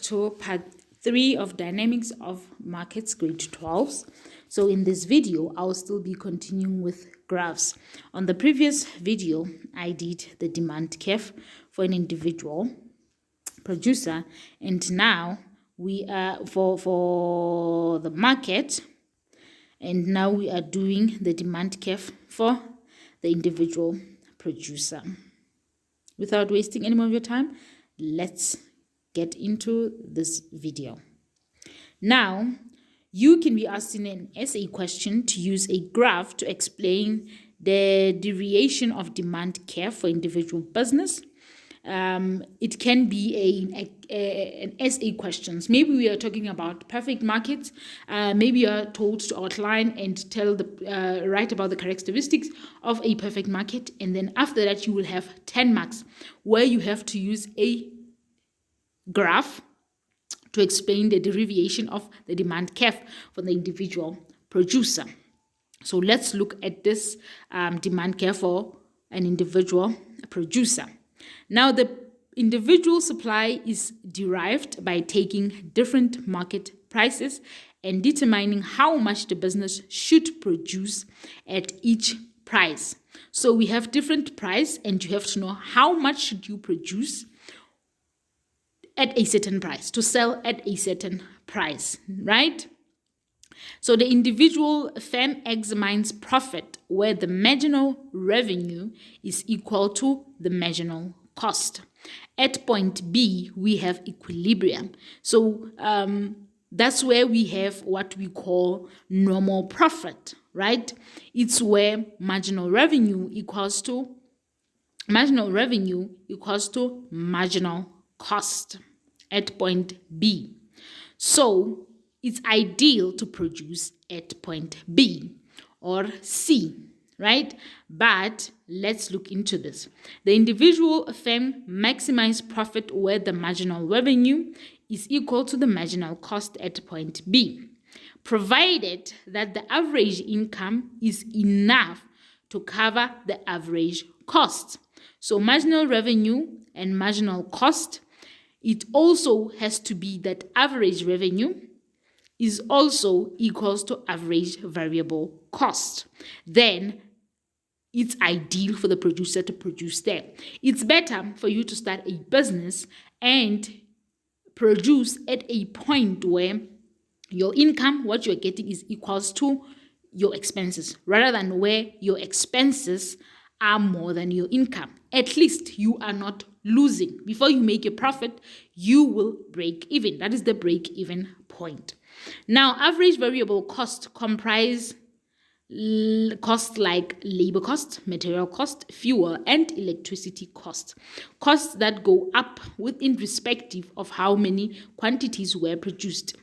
to part 3 of Dynamics of Markets grade 12s. So in this video, I'll still be continuing with graphs. On the previous video, I did the demand curve for an individual producer, and now we are for the market, and now we are doing the demand curve for the individual producer. Without wasting any more of your time, let's get into this video. Now, you can be asked in an essay question to use a graph to explain the deviation of demand curve for individual business. It can be an essay questions. Maybe we are talking about perfect markets. Maybe you are told to outline and write about the characteristics of a perfect market, and then after that you will have 10 marks where you have to use a graph to explain the derivation of the demand curve for the individual producer. So let's look at this demand curve for an individual producer. Now, the individual supply is derived by taking different market prices and determining how much the business should produce at each price. So we have different price, and you have to know how much should you produce at a certain price to sell at a certain price, right? So the individual firm examines profit where the marginal revenue is equal to the marginal cost. At point B, we have equilibrium. So that's where we have what we call normal profit, right? It's where marginal revenue equals to marginal cost at point B. So it's ideal to produce at point B or C, right? But let's look into this. The individual firm maximizes profit where the marginal revenue is equal to the marginal cost at point B, provided that the average income is enough to cover the average cost. So marginal revenue and marginal cost, it also has to be that average revenue is also equals to average variable cost. Then it's ideal for the producer to produce there. It's better for you to start a business and produce at a point where your income, what you're getting, is equals to your expenses, rather than where your expenses are more than your income. At least you are not losing. Before you make a profit, you will break even. That is the break even point. Now, average variable cost comprise costs like labor cost, material cost, fuel, and electricity cost. Costs that go up within respective of how many quantities were produced.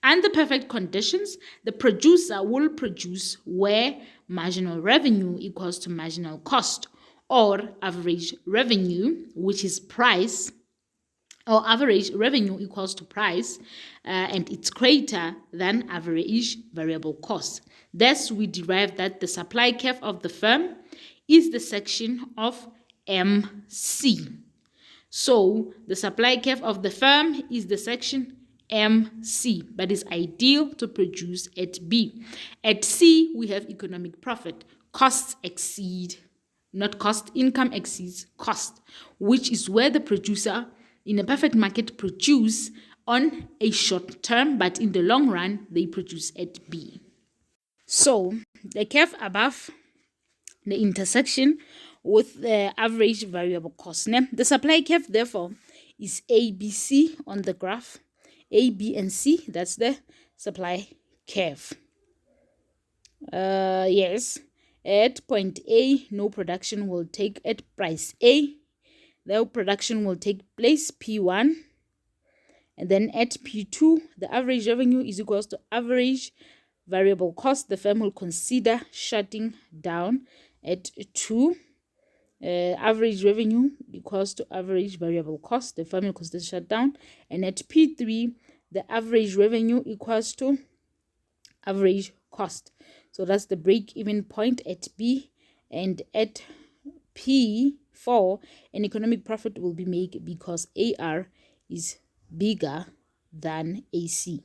Under perfect conditions, the producer will produce where marginal revenue equals to marginal cost, or average revenue, which is price, or average revenue equals to price, and it's greater than average variable cost. Thus, we derive that the supply curve of the firm is the section of MC. So, the supply curve of the firm is the section MC, but is ideal to produce at B. At C, we have economic profit. Income exceeds cost, which is where the producer in a perfect market produce on a short term, but in the long run, they produce at B. So the curve above the intersection with the average variable cost. Now, the supply curve, therefore, is ABC on the graph. A, B, and C, that's the supply curve. Yes, at point A, no production will take at price A. The production will take place P1, and then at P2, the average revenue is equals to average variable cost. The firm will consider shutting down at 2. Average revenue equals to average variable cost. The firm will consider shut down, and at P3, the average revenue equals to average cost. So that's the break-even point at B, and at P4, an economic profit will be made because AR is bigger than AC.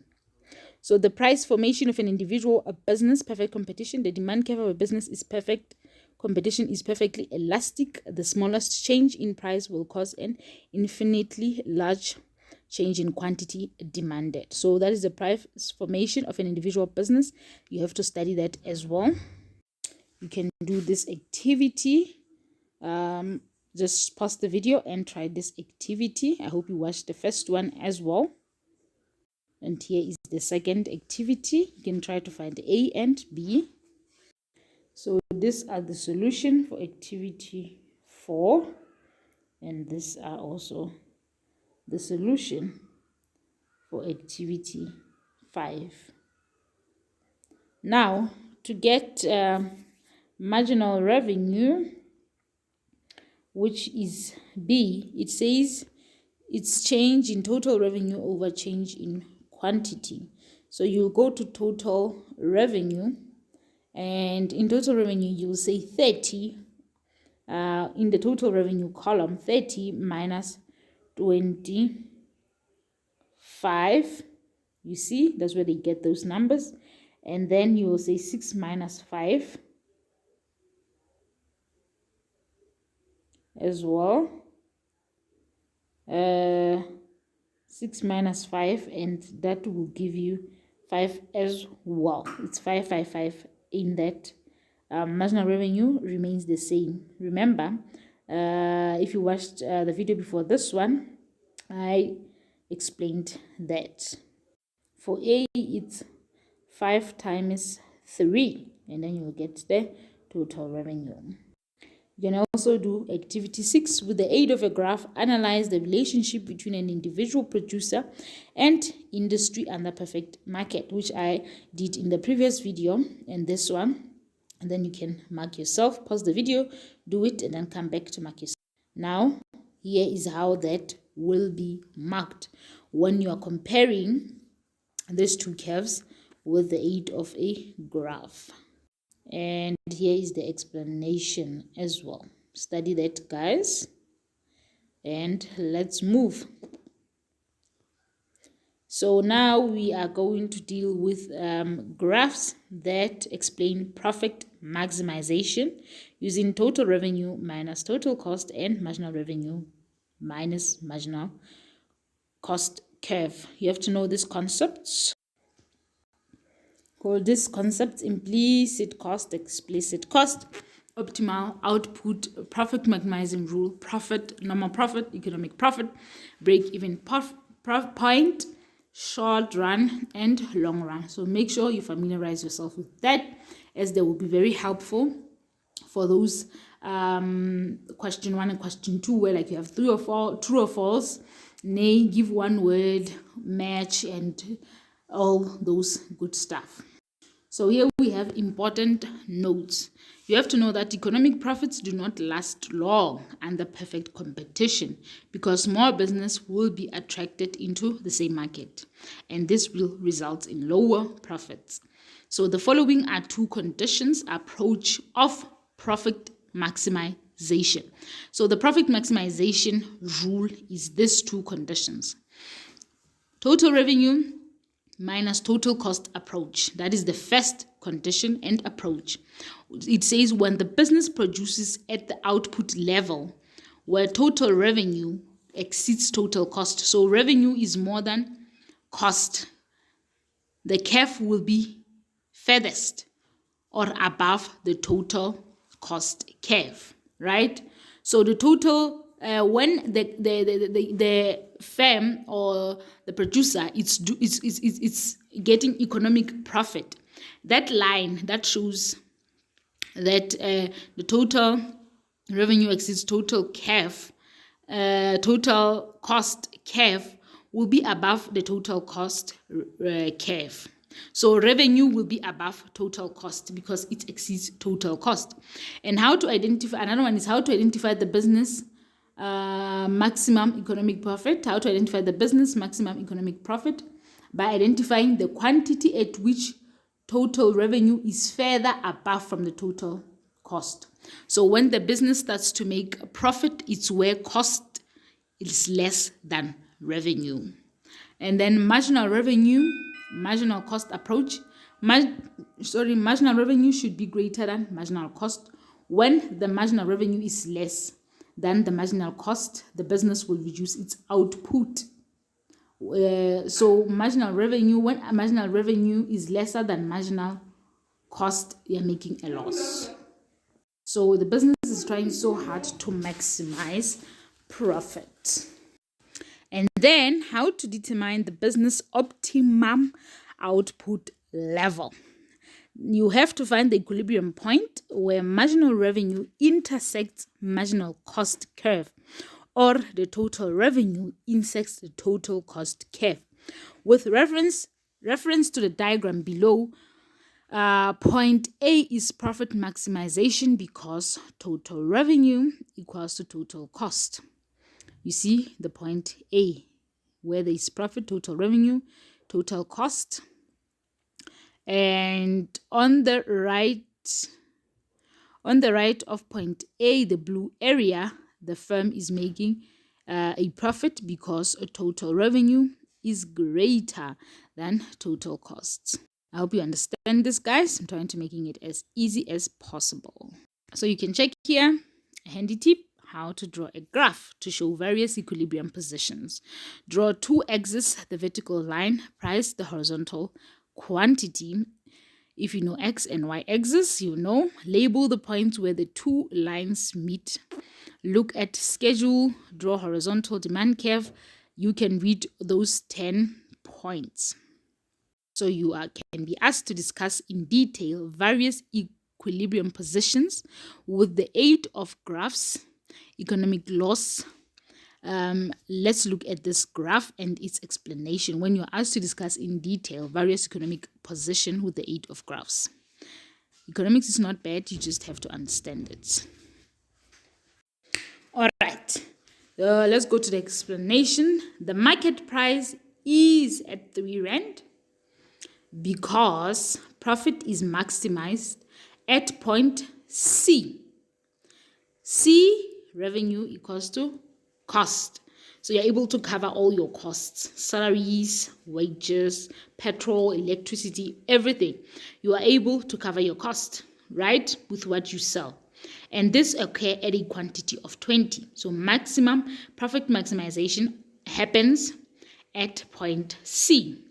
So the price formation of an individual, a business, perfect competition. The demand curve of a business is perfect. Competition is perfectly elastic. The smallest change in price will cause an infinitely large change in quantity demanded. So that is the price formation of an individual business. You have to study that as well. You can do this activity. Just pause the video and try this activity. I hope you watched the first one as well. And here is the second activity. You can try to find A and B. So these are the solution for activity 4. And these are also the solution for activity 5. Now, to get marginal revenue, which is B, it says it's change in total revenue over change in quantity. So you'll go to total revenue, and in total revenue you'll say 30 in the total revenue column, 30 minus 25. You see, that's where they get those numbers. And then you will say 6 minus 5 as well. 6 minus 5, and that will give you 5 as well. It's 555 in that. Marginal revenue remains the same. Remember, if you watched the video before this one, I explained that. For A, it's 5 times 3, and then you will get the total revenue. You can also do activity 6. With the aid of a graph, analyze the relationship between an individual producer and industry under perfect market, which I did in the previous video and this one. And then you can mark yourself, pause the video, do it, and then come back to mark yourself. Now, here is how that will be marked when you are comparing these two curves with the aid of a graph. And here is the explanation as well. Study that, guys. And let's move. So now we are going to deal with graphs that explain profit maximization using total revenue minus total cost and marginal revenue minus marginal cost curve. You have to know these concepts. Call this concept implicit cost, explicit cost, optimal output, profit maximizing rule, profit, normal profit, economic profit, break-even point, short run, and long run. So make sure you familiarize yourself with that, as they will be very helpful for those question 1 and question 2, where like you have true or false, nay, give one word, match, and all those good stuff. So here we have important notes. You have to know that economic profits do not last long under perfect competition, because more business will be attracted into the same market, and this will result in lower profits. So the following are 2 conditions approach of profit maximization. So the profit maximization rule is these 2 conditions. Total revenue minus total cost approach. That is the first condition and approach. It says when the business produces at the output level where total revenue exceeds total cost. So revenue is more than cost. The curve will be furthest or above the total cost curve, right? So the total when the firm or the producer it's getting economic profit, that line that shows that the total revenue exceeds total curve, total cost curve will be above the total cost curve. So revenue will be above total cost because it exceeds total cost. And how to identify, another one is how to identify the business maximum economic profit. How to identify the business maximum economic profit by identifying the quantity at which total revenue is further above from the total cost. So when the business starts to make a profit, it's where cost is less than revenue. And then marginal revenue, marginal cost approach. Marginal revenue should be greater than marginal cost. When the marginal revenue is less than the marginal cost, the business will reduce its output. So marginal revenue, when marginal revenue is lesser than marginal cost, you're making a loss. So the business is trying so hard to maximize profit. And then how to determine the business optimum output level. You have to find the equilibrium point where marginal revenue intersects marginal cost curve, or the total revenue intersects the total cost curve. With reference to the diagram below, point A is profit maximization because total revenue equals to total cost. You see the point A, where there is profit, total revenue, total cost. And on the right of point A, the blue area, the firm is making a profit because a total revenue is greater than total costs. I hope you understand this, guys. I'm trying to making it as easy as possible. So you can check here, a handy tip, how to draw a graph to show various equilibrium positions. Draw two axes, the vertical line, price, the horizontal quantity. If you know x and y axis, you know. Label the points where the two lines meet. Look at schedule, draw horizontal demand curve. You can read those 10 points. So you can be asked to discuss in detail various equilibrium positions with the aid of graphs, economic loss. Let's look at this graph and its explanation when you're asked to discuss in detail various economic position with the aid of graphs. Economics is not bad, you just have to understand it. All right, let's go to the explanation. The market price is at 3 Rand because profit is maximized at point C. C, revenue equals to cost. So you're able to cover all your costs, salaries, wages, petrol, electricity, everything. You are able to cover your cost, right, with what you sell. And this occurs at a quantity of 20. So maximum profit maximization happens at point C.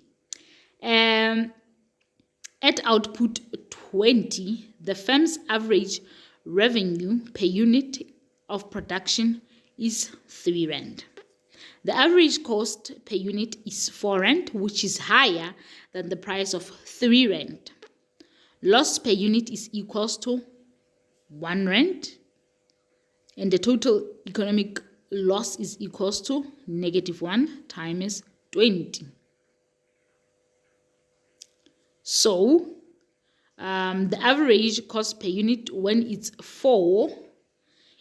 At output 20, the firm's average revenue per unit of production is 3 Rand. The average cost per unit is 4 Rand, which is higher than the price of 3 Rand. Loss per unit is equals to 1 Rand, and the total economic loss is equals to -1 times 20. So the average cost per unit when it's 4,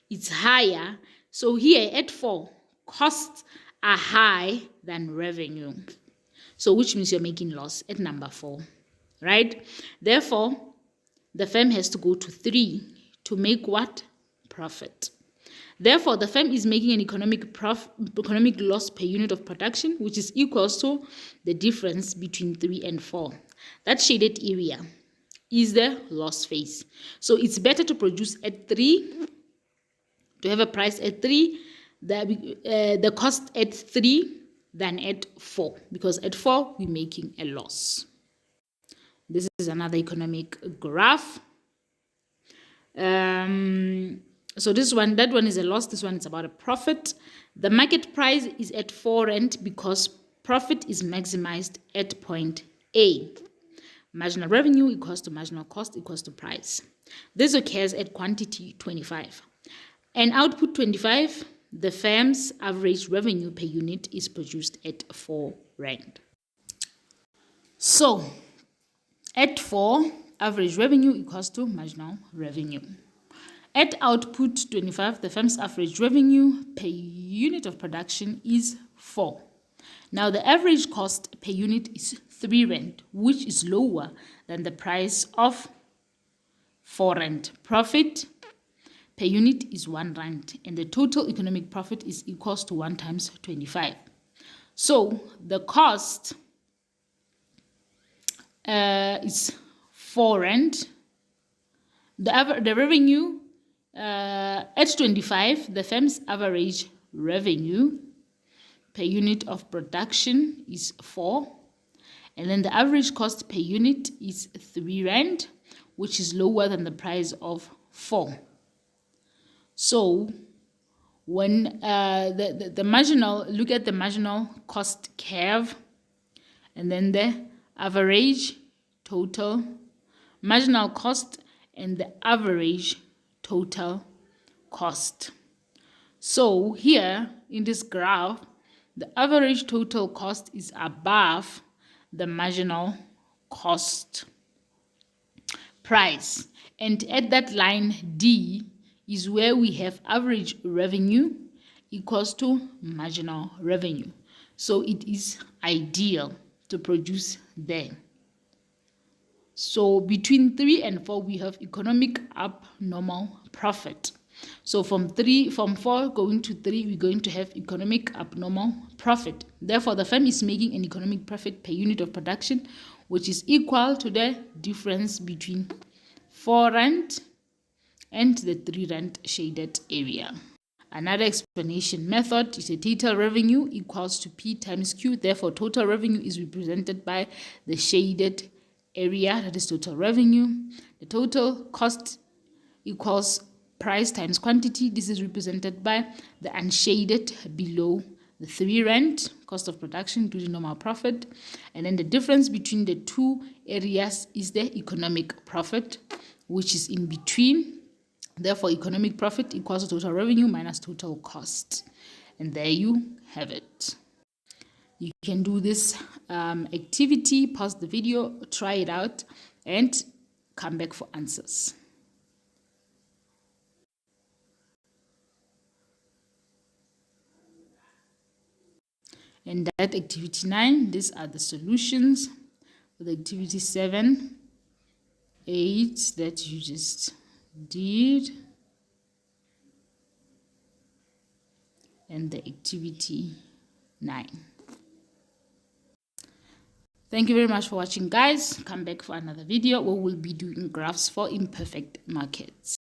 it's higher. So here at 4, costs are high than revenue. So which means you're making loss at number 4, right? Therefore, the firm has to go to 3 to make what? Profit. Therefore, the firm is making an economic loss per unit of production, which is equals to the difference between 3 and 4. That shaded area is the loss phase. So it's better to produce at 3, to have a price at 3, the cost at 3 than at 4, because at 4 we're making a loss. This is another economic graph. So that one is a loss, this one is about a profit. The market price is at 4 Rand because profit is maximized at point A. Marginal revenue equals to marginal cost equals to price. This occurs at quantity 25. And output 25, the firm's average revenue per unit is produced at 4 Rand. So, at 4, average revenue equals to marginal revenue. At output 25, the firm's average revenue per unit of production is 4. Now, the average cost per unit is 3 Rand, which is lower than the price of 4 Rand. Profit per unit is 1 Rand, and the total economic profit is equals to 1 times 25. So the cost is 4 rand. The revenue at 25, the firm's average revenue per unit of production is 4. And then the average cost per unit is 3 rand, which is lower than the price of 4. So when the marginal, look at the marginal cost curve, and then the average total marginal cost and the average total cost. So here in this graph, the average total cost is above the marginal cost price. And at that line D is where we have average revenue equals to marginal revenue. So it is ideal to produce there. So between 3 and 4, we have economic abnormal profit. So from 4 going to 3, we're going to have economic abnormal profit. Therefore, the firm is making an economic profit per unit of production, which is equal to the difference between 4 rand and the 3 rand shaded area. Another explanation method is a total revenue equals to P times Q. Therefore, total revenue is represented by the shaded area, that is total revenue. The total cost equals price times quantity. This is represented by the unshaded below the 3 rand cost of production to the normal profit. And then the difference between the two areas is the economic profit, which is in between. Therefore, economic profit equals to total revenue minus total cost. And there you have it. You can do this activity, pause the video, try it out, and come back for answers. And that activity 9, these are the solutions for the activity 7, 8 that you just did, and the activity 9. Thank you very much for watching, guys. Come back for another video where we'll be doing graphs for imperfect markets.